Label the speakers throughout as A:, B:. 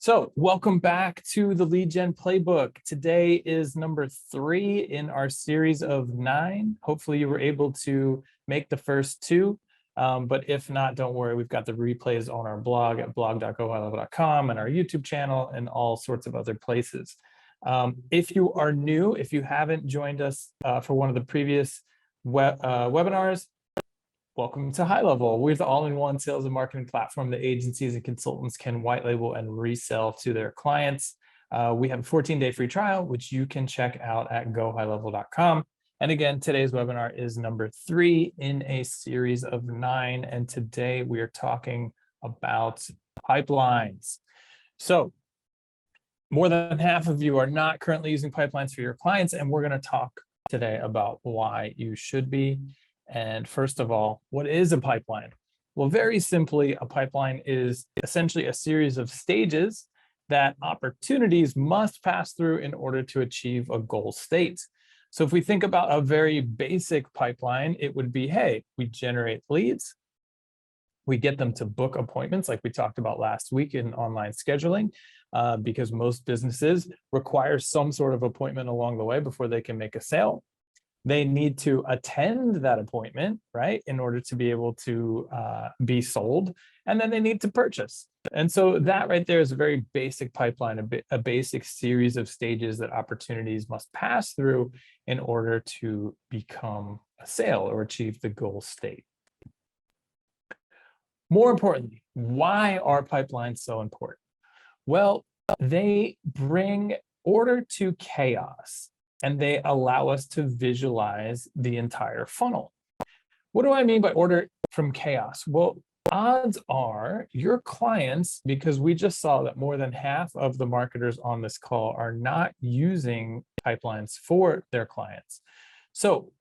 A: So welcome back to the Lead Gen Playbook. Today is number 3 in our series of 9. Hopefully you were able to make the first 2. But if not, don't worry. We've got the replays on our blog at blog.gohighlevel.com and our YouTube channel and all sorts of other places. If you are new, if you haven't joined us for one of the previous webinars, welcome to High Level. We're the all-in-one sales and marketing platform that agencies and consultants can white label and resell to their clients. We have a 14-day free trial, which you can check out at gohighlevel.com. And again, today's webinar is number 3 in a series of 9. And today we are talking about pipelines. So more than half of you are not currently using pipelines for your clients, and we're going to talk today about why you should be. And first of all, what is a pipeline? Well, very simply, a pipeline is essentially a series of stages that opportunities must pass through in order to achieve a goal state. So if we think about a very basic pipeline, it would be, hey, we generate leads, we get them to book appointments like we talked about last week in online scheduling, because most businesses require some sort of appointment along the way before they can make a sale. They need to attend that appointment, right, in order to be able to be sold, and then they need to purchase. And so that right there is a very basic pipeline, a basic series of stages that opportunities must pass through in order to become a sale or achieve the goal state. More importantly, why are pipelines so important? Well, they bring order to chaos, and they allow us to visualize the entire funnel. What do I mean by order from chaos? Well, odds are your clients, because we just saw that more than half of the marketers on this call are not using pipelines for their clients. So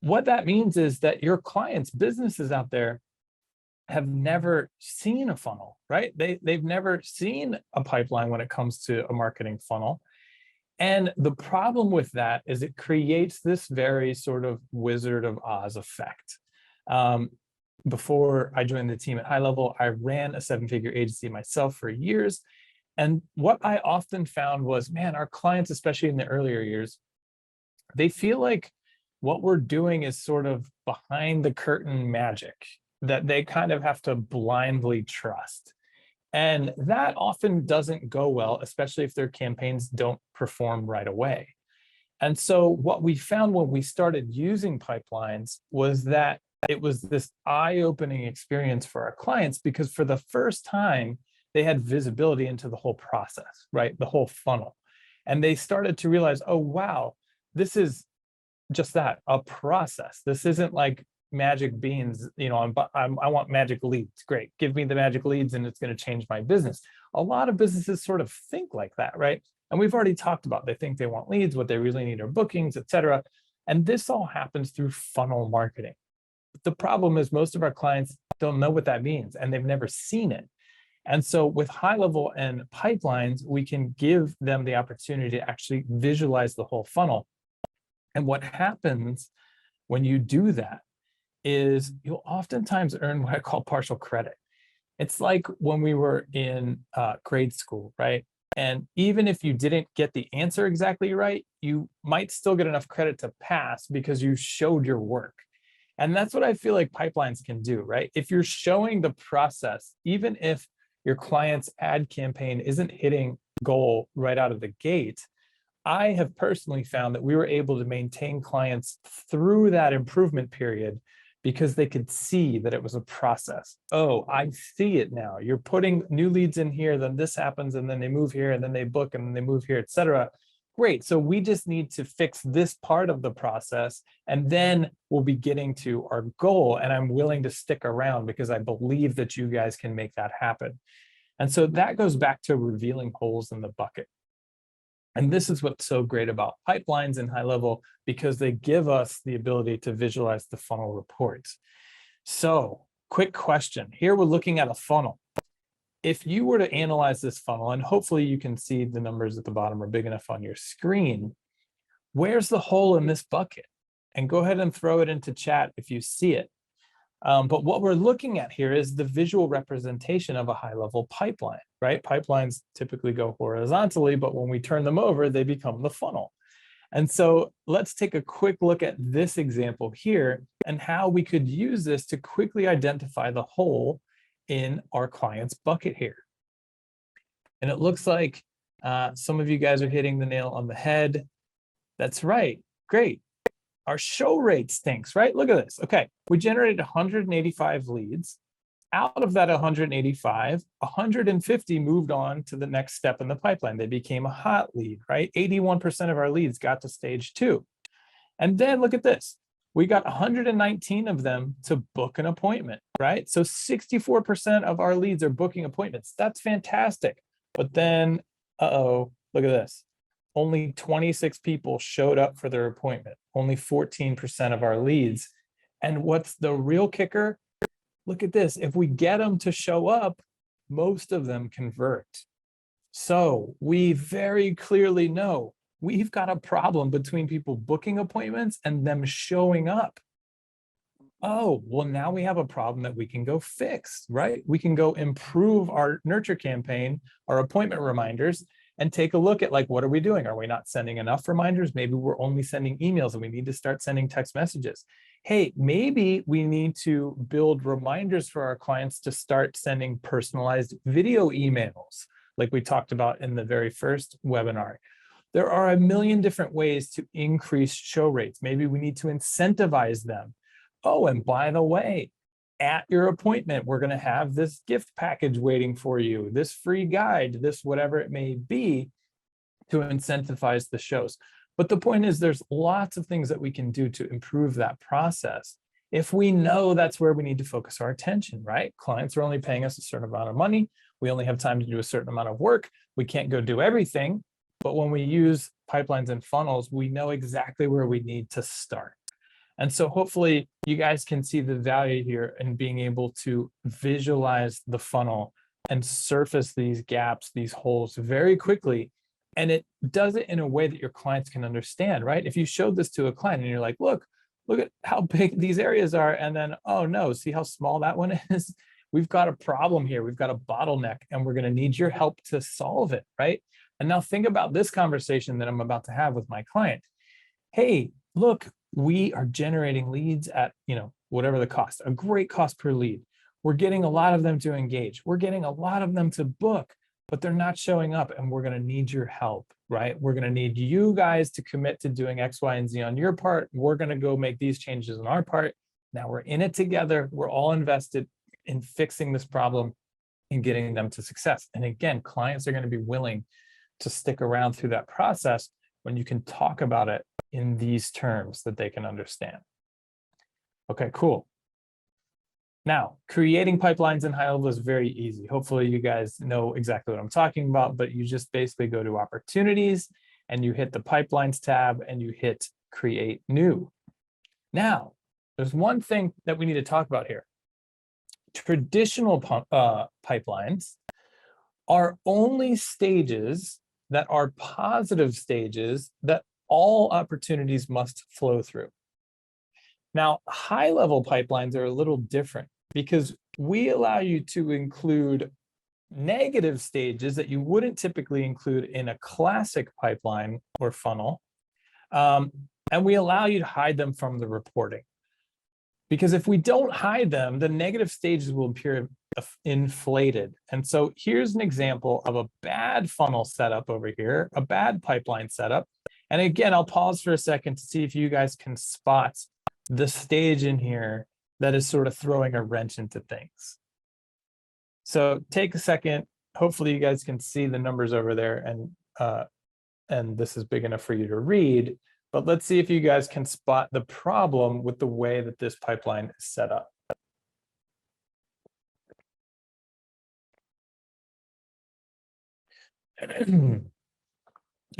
A: what that means is that your clients, businesses out there, have never seen a funnel, right? They've never seen a pipeline when it comes to a marketing funnel. And the problem with that is it creates this very sort of Wizard of Oz effect. Before I joined the team at High Level, I ran a 7-figure agency myself for years. And what I often found was, man, our clients, especially in the earlier years, they feel like what we're doing is sort of behind the curtain magic that they kind of have to blindly trust. And that often doesn't go well, especially if their campaigns don't perform right away. And so what we found when we started using pipelines was that it was this eye-opening experience for our clients, because for the first time, they had visibility into the whole process, right? The whole funnel. And they started to realize, oh, wow, this is just that, a process. This isn't like magic beans, I want magic leads. Great, give me the magic leads and it's going to change my business. A lot of businesses sort of think like that, right? And we've already talked about, they think they want leads, what they really need are bookings, etc. And this all happens through funnel marketing. But the problem is most of our clients don't know what that means, and they've never seen it. And so with High Level and pipelines, we can give them the opportunity to actually visualize the whole funnel. And what happens when you do that is you'll oftentimes earn what I call partial credit. It's like when we were in grade school, right? And even if you didn't get the answer exactly right, you might still get enough credit to pass because you showed your work. And that's what I feel like pipelines can do, right? If you're showing the process, even if your client's ad campaign isn't hitting goal right out of the gate, I have personally found that we were able to maintain clients through that improvement period because they could see that it was a process. Oh, I see it now. You're putting new leads in here, then this happens, and then they move here, and then they book, and then they move here, etc. Great. So we just need to fix this part of the process, and then we'll be getting to our goal. And I'm willing to stick around because I believe that you guys can make that happen. And so that goes back to revealing holes in the bucket. And this is what's so great about pipelines and High Level, because they give us the ability to visualize the funnel reports. So quick question. Here we're looking at a funnel. If you were to analyze this funnel, and hopefully you can see the numbers at the bottom are big enough on your screen, where's the hole in this bucket? And go ahead and throw it into chat if you see it. But what we're looking at here is the visual representation of a high-level pipeline, right? Pipelines typically go horizontally, but when we turn them over, they become the funnel. And so let's take a quick look at this example here and how we could use this to quickly identify the hole in our client's bucket here. And it looks like some of you guys are hitting the nail on the head. That's right. Great. Our show rate stinks, right? Look at this. Okay, we generated 185 leads. Out of that 185, 150 moved on to the next step in the pipeline. They became a hot lead, right? 81% of our leads got to stage 2. And then look at this. We got 119 of them to book an appointment, right? So 64% of our leads are booking appointments. That's fantastic. But then, look at this. Only 26 people showed up for their appointment. Only 14% of our leads. And what's the real kicker? Look at this. If we get them to show up, most of them convert. So we very clearly know we've got a problem between people booking appointments and them showing up. Oh, well, now we have a problem that we can go fix, right? We can go improve our nurture campaign, our appointment reminders, and take a look at, like, what are we doing? Are we not sending enough reminders? Maybe we're only sending emails and we need to start sending text messages. Hey, maybe we need to build reminders for our clients to start sending personalized video emails, like we talked about in the very first webinar. There are a million different ways to increase show rates. Maybe we need to incentivize them. Oh, and by the way, at your appointment, we're going to have this gift package waiting for you, this free guide, this whatever it may be, to incentivize the shows. But the point is, there's lots of things that we can do to improve that process if we know that's where we need to focus our attention, right? Clients are only paying us a certain amount of money. We only have time to do a certain amount of work. We can't go do everything. But when we use pipelines and funnels, we know exactly where we need to start. And so hopefully you guys can see the value here in being able to visualize the funnel and surface these gaps, these holes very quickly. And it does it in a way that your clients can understand, right? If you showed this to a client and you're like, look at how big these areas are. And then, oh no, see how small that one is? We've got a problem here. We've got a bottleneck and we're going to need your help to solve it, right? And now think about this conversation that I'm about to have with my client. Hey, look, we are generating leads at, whatever the cost, a great cost per lead. We're getting a lot of them to engage. We're getting a lot of them to book, but they're not showing up, and we're going to need your help, right? We're going to need you guys to commit to doing X, Y, and Z on your part. We're going to go make these changes on our part. Now we're in it together. We're all invested in fixing this problem and getting them to success. And again, clients are going to be willing to stick around through that process when you can talk about it in these terms that they can understand. Okay, cool. Now, creating pipelines in high level is very easy. Hopefully you guys know exactly what I'm talking about, but you just basically go to opportunities and you hit the pipelines tab and you hit create new. Now, there's one thing that we need to talk about here. Traditional pipelines are only stages that are positive stages that all opportunities must flow through. Now, high-level pipelines are a little different because we allow you to include negative stages that you wouldn't typically include in a classic pipeline or funnel, and we allow you to hide them from the reporting. Because if we don't hide them, the negative stages will appear inflated. And so here's an example of a bad funnel setup over here, a bad pipeline setup. And again, I'll pause for a second to see if you guys can spot the stage in here that is sort of throwing a wrench into things. So take a second. Hopefully you guys can see the numbers over there, and this is big enough for you to read. But let's see if you guys can spot the problem with the way that this pipeline is set up.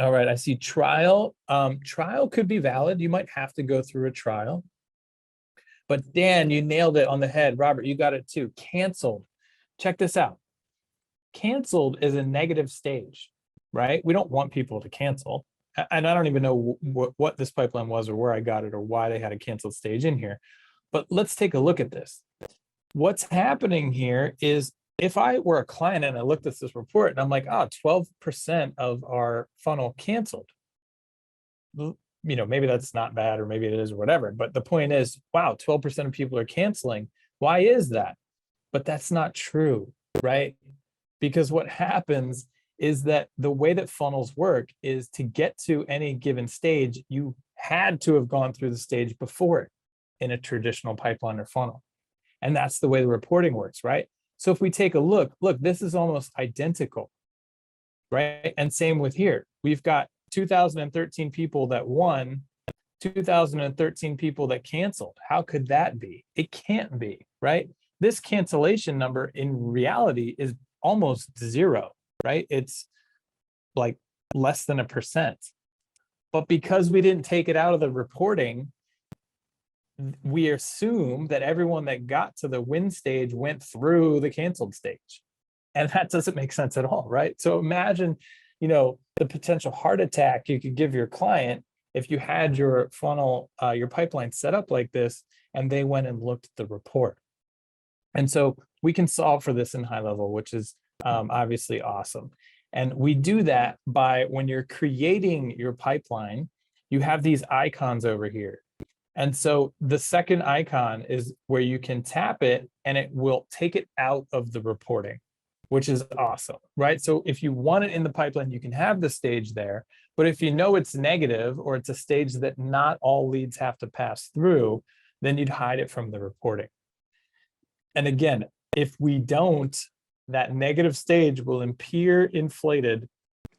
A: All right, I see trial. Trial could be valid. You might have to go through a trial. But Dan, you nailed it on the head. Robert, you got it too. Canceled. Check this out. Canceled is a negative stage, right? We don't want people to cancel. And I don't even know what this pipeline was or where I got it or why they had a canceled stage in here. But let's take a look at this. What's happening here is if I were a client and I looked at this report and I'm like, 12% of our funnel canceled. Maybe that's not bad, or maybe it is, or whatever. But the point is, wow, 12% of people are canceling. Why is that? But that's not true, right? Because what happens is that the way that funnels work is to get to any given stage, you had to have gone through the stage before it in a traditional pipeline or funnel. And that's the way the reporting works, right? So if we take a look, this is almost identical, right? And same with here. We've got 2013 people that won, 2013 people that canceled. How could that be? It can't be, right? This cancellation number in reality is almost zero, right? It's like less than 1%. But because we didn't take it out of the reporting, we assume that everyone that got to the win stage went through the canceled stage. And that doesn't make sense at all, right? So imagine, the potential heart attack you could give your client if you had your funnel, your pipeline set up like this, and they went and looked at the report. And so we can solve for this in high level, which is obviously awesome. And we do that by, when you're creating your pipeline, you have these icons over here. And so the second icon is where you can tap it and it will take it out of the reporting, which is awesome, right? So if you want it in the pipeline, you can have the stage there. But if you know it's negative, or it's a stage that not all leads have to pass through, then you'd hide it from the reporting. And again, if we don't, that negative stage will appear inflated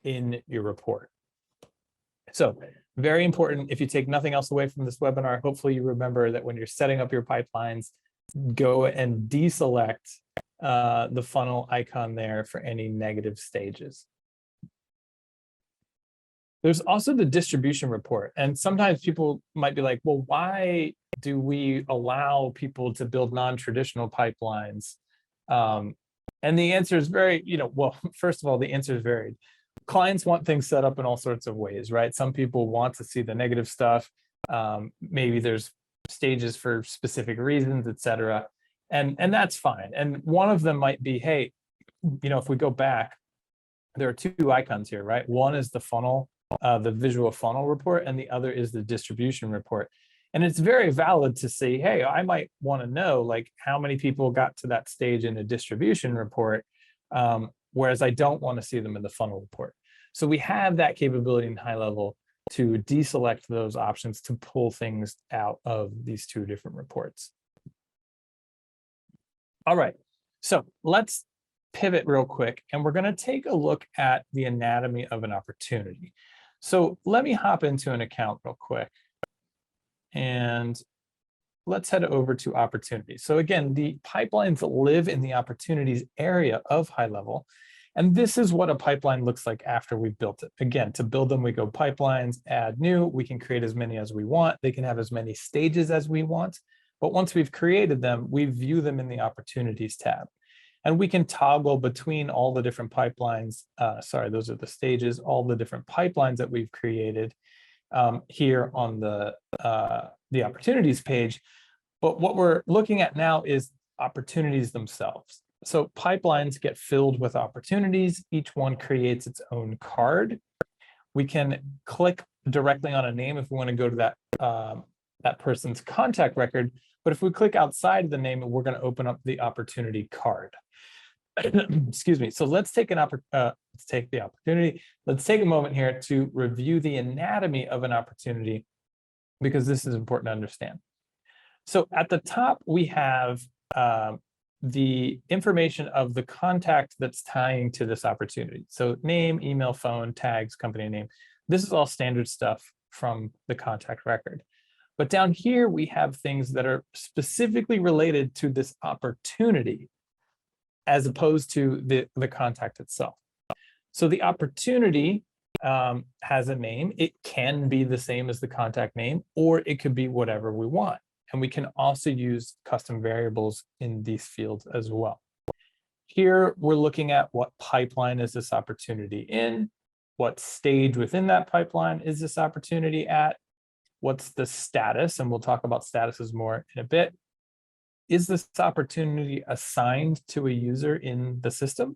A: in your report. So very important. If you take nothing else away from this webinar, hopefully you remember that when you're setting up your pipelines, go and deselect the funnel icon there for any negative stages. There's also the distribution report. And sometimes people might be like, well, why do we allow people to build non-traditional pipelines? And the answer is very, well, first of all, the answer is varied. Clients want things set up in all sorts of ways, right? Some people want to see the negative stuff. Maybe there's stages for specific reasons, et cetera. And that's fine. And one of them might be, hey, if we go back, there are two icons here, right? One is the funnel, the visual funnel report, and the other is the distribution report. And it's very valid to say, hey, I might want to know like how many people got to that stage in a distribution report, whereas I don't want to see them in the funnel report. So we have that capability in high level to deselect those options to pull things out of these two different reports. All right, so let's pivot real quick, and we're going to take a look at the anatomy of an opportunity. So let me hop into an account real quick. And let's head over to opportunities. So again, the pipelines live in the opportunities area of high level. And this is what a pipeline looks like after we've built it. Again, to build them, we go pipelines, add new. We can create as many as we want. They can have as many stages as we want. But once we've created them, we view them in the opportunities tab. And we can toggle between all the different pipelines. Those are the stages, all the different pipelines that we've created here on the opportunities page. But what we're looking at now is opportunities themselves. So pipelines get filled with opportunities. Each one creates its own card. We can click directly on a name if we want to go to that person's contact record. But if we click outside the name, we're going to open up the opportunity card. Excuse me. So let's take the opportunity. Let's take a moment here to review the anatomy of an opportunity, because this is important to understand. So at the top, we have the information of the contact that's tying to this opportunity. So name, email, phone, tags, company name. This is all standard stuff from the contact record. But down here, we have things that are specifically related to this opportunity, as opposed to the contact itself. So the opportunity has a name. It can be the same as the contact name, or it could be whatever we want. And we can also use custom variables in these fields as well. Here, we're looking at what pipeline is this opportunity in, what stage within that pipeline is this opportunity at, what's the status, and we'll talk about statuses more in a bit, is this opportunity assigned to a user in the system?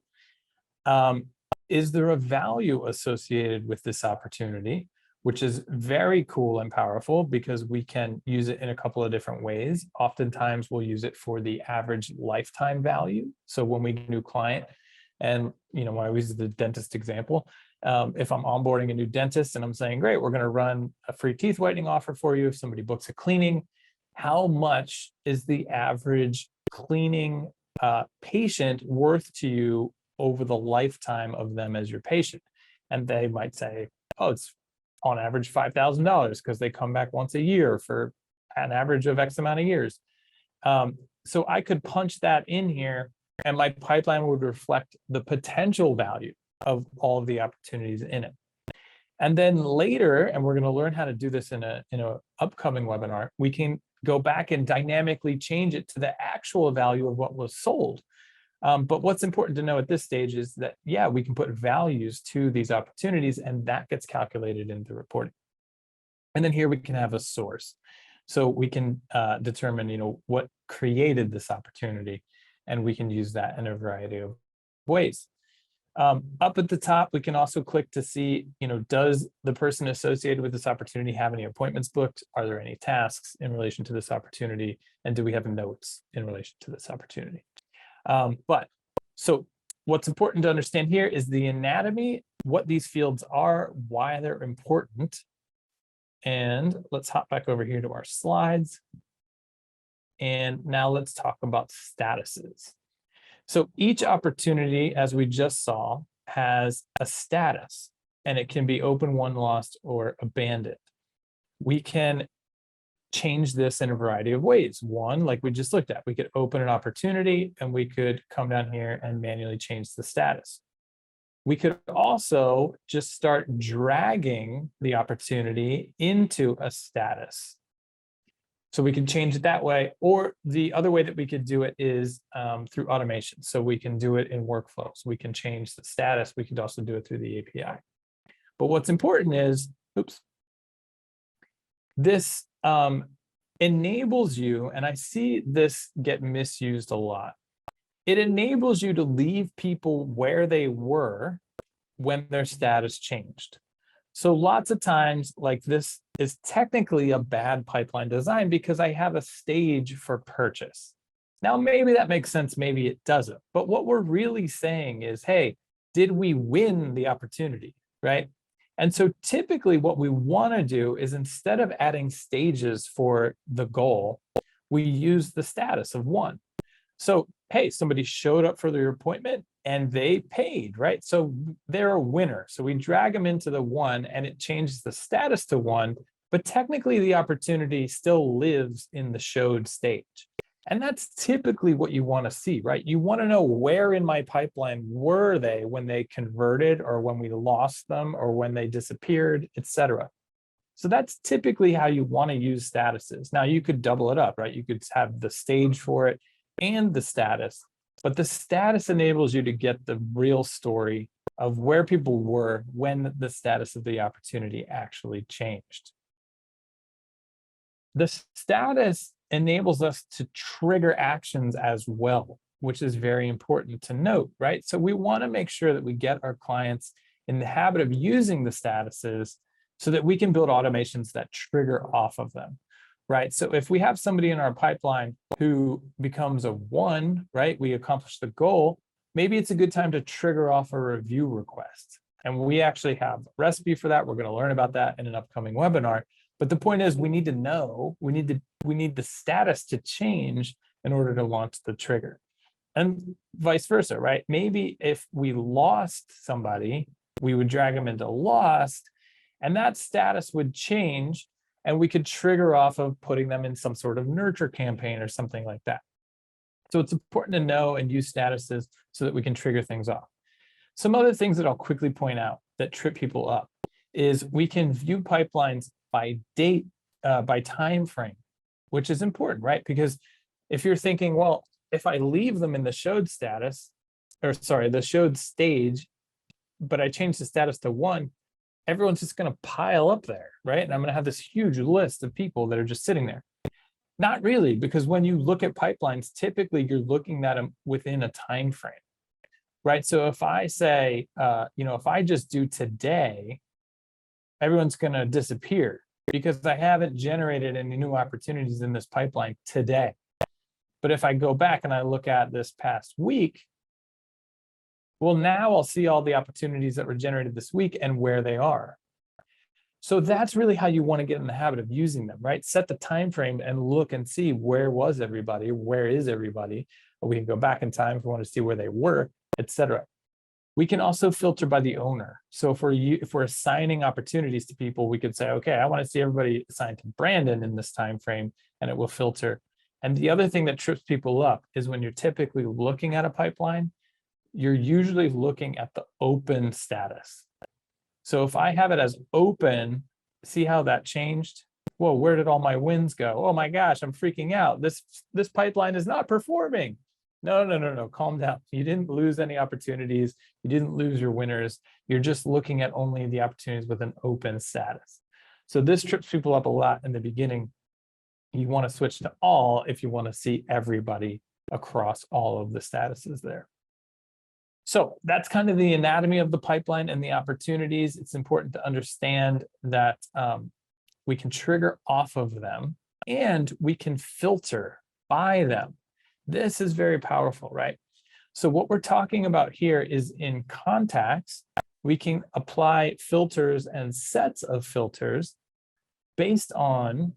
A: Is there a value associated with this opportunity, which is very cool and powerful because we can use it in a couple of different ways. Oftentimes we'll use it for the average lifetime value. So when we get a new client, and when I use the dentist example, if I'm onboarding a new dentist and I'm saying, great, we're going to run a free teeth whitening offer for you if somebody books a cleaning, how much is the average cleaning patient worth to you over the lifetime of them as your patient? And they might say, oh, it's on average $5,000 because they come back once a year for an average of X amount of years. So I could punch that in here and my pipeline would reflect the potential value of all of the opportunities in it. And then later, and we're going to learn how to do this in a upcoming webinar, we can go back and dynamically change it to the actual value of what was sold. But what's important to know at this stage is that, yeah, we can put values to these opportunities and that gets calculated into reporting. And then here we can have a source. So we can determine, what created this opportunity, and we can use that in a variety of ways. Up at the top, we can also click to see, does the person associated with this opportunity have any appointments booked? Are there any tasks in relation to this opportunity? And do we have notes in relation to this opportunity? So what's important to understand here is the anatomy, what these fields are, why they're important. And let's hop back over here to our slides. And now let's talk about statuses. So each opportunity, as we just saw, has a status, and it can be open, won, lost, or abandoned. We can change this in a variety of ways. One, like we just looked at, we could open an opportunity and we could come down here and manually change the status. We could also just start dragging the opportunity into a status. So we can change it that way, or the other way that we could do it is through automation. So we can do it in workflows. We can change the status. We could also do it through the API. But what's important is, this enables you, and I see this get misused a lot. It enables you to leave people where they were when their status changed. So lots of times, like, this is technically a bad pipeline design because I have a stage for purchase. Now, maybe that makes sense, maybe it doesn't. But what we're really saying is, hey, did we win the opportunity, right? And so typically what we want to do is, instead of adding stages for the goal, we use the status of one. So, hey, somebody showed up for their appointment and they paid, right? So they're a winner. So we drag them into the one and it changes the status to one, but technically the opportunity still lives in the showed stage. And that's typically what you want to see, right? You want to know, where in my pipeline were they when they converted, or when we lost them, or when they disappeared, etc. So that's typically how you want to use statuses. Now you could double it up, right? You could have the stage for it and the status, but the status enables you to get the real story of where people were when the status of the opportunity actually changed. The status enables us to trigger actions as well, which is very important to note, right? So we want to make sure that we get our clients in the habit of using the statuses so that we can build automations that trigger off of them, right? So if we have somebody in our pipeline who becomes a one, right, we accomplish the goal, maybe it's a good time to trigger off a review request. And we actually have a recipe for that. We're going to learn about that in an upcoming webinar. But the point is, we need to know, we need the status to change in order to launch the trigger. And vice versa, right? Maybe if we lost somebody, we would drag them into lost, and that status would change, and we could trigger off of putting them in some sort of nurture campaign or something like that. So it's important to know and use statuses so that we can trigger things off. Some other things that I'll quickly point out that trip people up is we can view pipelines by date, by time frame, which is important, right? Because if you're thinking, well, if I leave them in the showed status, or sorry, the showed stage, but I change the status to one, everyone's just going to pile up there, right? And I'm going to have this huge list of people that are just sitting there. Not really, because when you look at pipelines, typically you're looking at them within a time frame, right? So if I say, if I just do today, everyone's going to disappear because I haven't generated any new opportunities in this pipeline today. But if I go back and I look at this past week, well, now I'll see all the opportunities that were generated this week and where they are. So that's really how you want to get in the habit of using them, right? Set the time frame and look and see where was everybody, where is everybody. Or we can go back in time if we want to see where they were, etc. We can also filter by the owner. So if we're assigning opportunities to people, we could say, okay, I want to see everybody assigned to Brandon in this time frame, and it will filter. And the other thing that trips people up is when you're typically looking at a pipeline, you're usually looking at the open status. So if I have it as open, see how that changed? Whoa, where did all my wins go? Oh my gosh, I'm freaking out. This pipeline is not performing. No, calm down. You didn't lose any opportunities. You didn't lose your winners. You're just looking at only the opportunities with an open status. So this trips people up a lot in the beginning. You want to switch to all if you want to see everybody across all of the statuses there. So that's kind of the anatomy of the pipeline and the opportunities. It's important to understand that we can trigger off of them and we can filter by them. This is very powerful, right? So what we're talking about here is in contacts, we can apply filters and sets of filters based on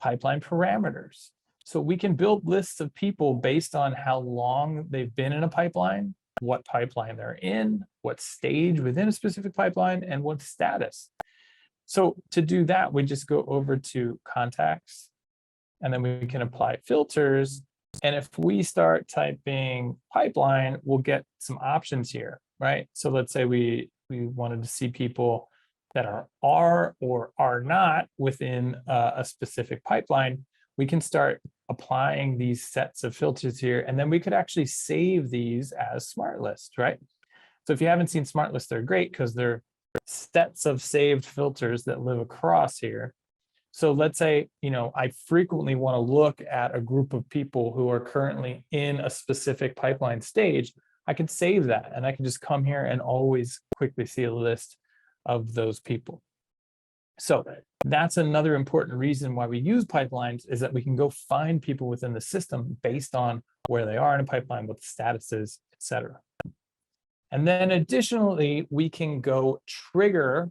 A: pipeline parameters. So we can build lists of people based on how long they've been in a pipeline, what pipeline they're in, what stage within a specific pipeline, and what status. So to do that, we just go over to contacts, and then we can apply filters. And if we start typing pipeline, we'll get some options here, right? So let's say we wanted to see people that are or are not within a specific pipeline. We can start applying these sets of filters here, and then we could actually save these as smart lists, right? So if you haven't seen smart lists, they're great because they're sets of saved filters that live across here. So let's say, I frequently want to look at a group of people who are currently in a specific pipeline stage. I can save that, and I can just come here and always quickly see a list of those people. So that's another important reason why we use pipelines, is that we can go find people within the system based on where they are in a pipeline, what the status is, etc. And then additionally, we can go trigger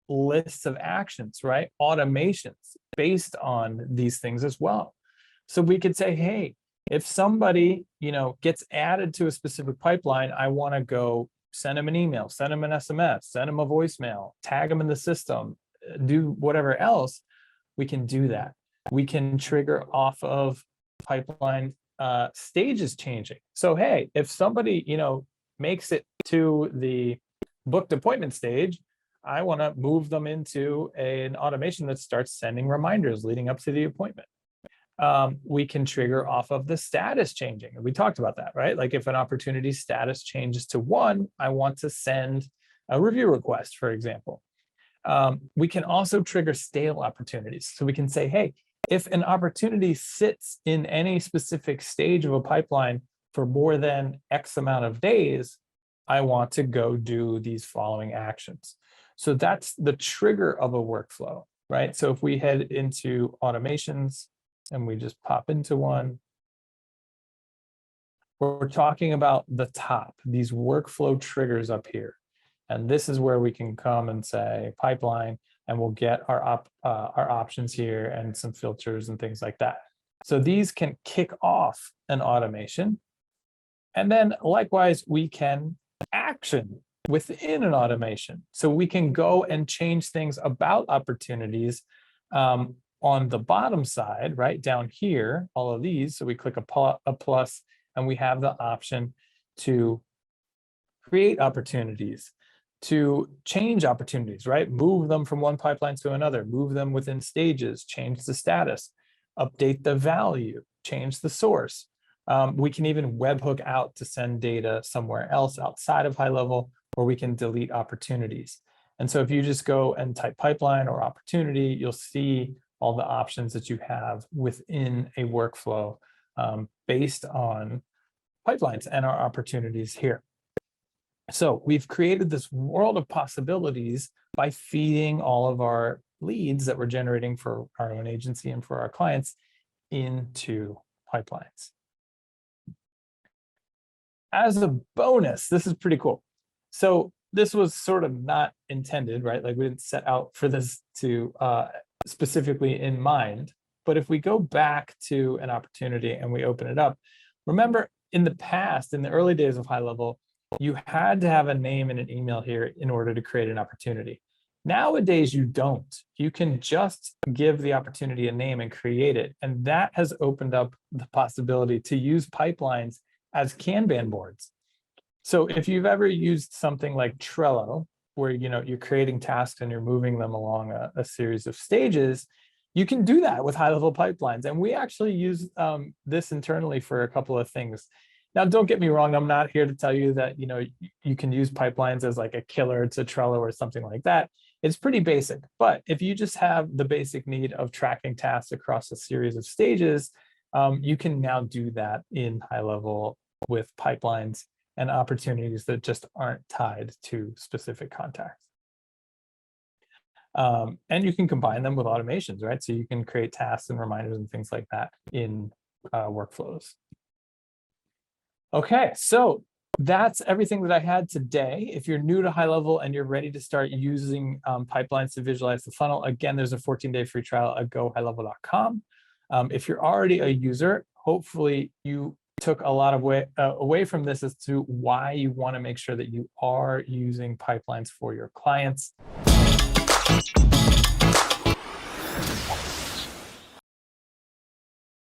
A: lists of actions, right? Automations based on these things as well. So we could say, hey, if somebody, gets added to a specific pipeline, I want to go send them an email, send them an SMS, send them a voicemail, tag them in the system, do whatever else. We can do that. We can trigger off of pipeline stages changing. So, hey, if somebody, makes it to the booked appointment stage, I want to move them into an automation that starts sending reminders leading up to the appointment. We can trigger off of the status changing. We talked about that, right? Like if an opportunity status changes to 1, I want to send a review request, for example. We can also trigger stale opportunities. So we can say, hey, if an opportunity sits in any specific stage of a pipeline for more than X amount of days, I want to go do these following actions. So that's the trigger of a workflow, right? So if we head into automations and we just pop into one, we're talking about the top, these workflow triggers up here. And this is where we can come and say pipeline, and we'll get our options here and some filters and things like that. So these can kick off an automation. And then likewise, we can action within an automation. So we can go and change things about opportunities on the bottom side, right down here, all of these. So we click a plus, and we have the option to create opportunities, to change opportunities, right? Move them from one pipeline to another, move them within stages, change the status, update the value, change the source. We can even webhook out to send data somewhere else outside of high level, or we can delete opportunities. And so if you just go and type pipeline or opportunity, you'll see all the options that you have within a workflow based on pipelines and our opportunities here. So we've created this world of possibilities by feeding all of our leads that we're generating for our own agency and for our clients into pipelines. As a bonus, this is pretty cool. So this was sort of not intended, right? Like we didn't set out for this to specifically in mind. But if we go back to an opportunity and we open it up, remember in the past, in the early days of High Level, you had to have a name and an email here in order to create an opportunity. Nowadays, you don't. You can just give the opportunity a name and create it. And that has opened up the possibility to use pipelines as Kanban boards. So if you've ever used something like Trello, where you're creating tasks and you're moving them along a series of stages, you can do that with high-level pipelines. And we actually use this internally for a couple of things. Now, don't get me wrong, I'm not here to tell you that you can use pipelines as like a killer to Trello or something like that. It's pretty basic. But if you just have the basic need of tracking tasks across a series of stages, you can now do that in High Level with pipelines and opportunities that just aren't tied to specific contacts. And you can combine them with automations, right? So you can create tasks and reminders and things like that in workflows. Okay, so that's everything that I had today. If you're new to High Level and you're ready to start using pipelines to visualize the funnel, again, there's a 14-day free trial at gohighlevel.com. If you're already a user, hopefully you took a lot of away from this as to why you want to make sure that you are using pipelines for your clients.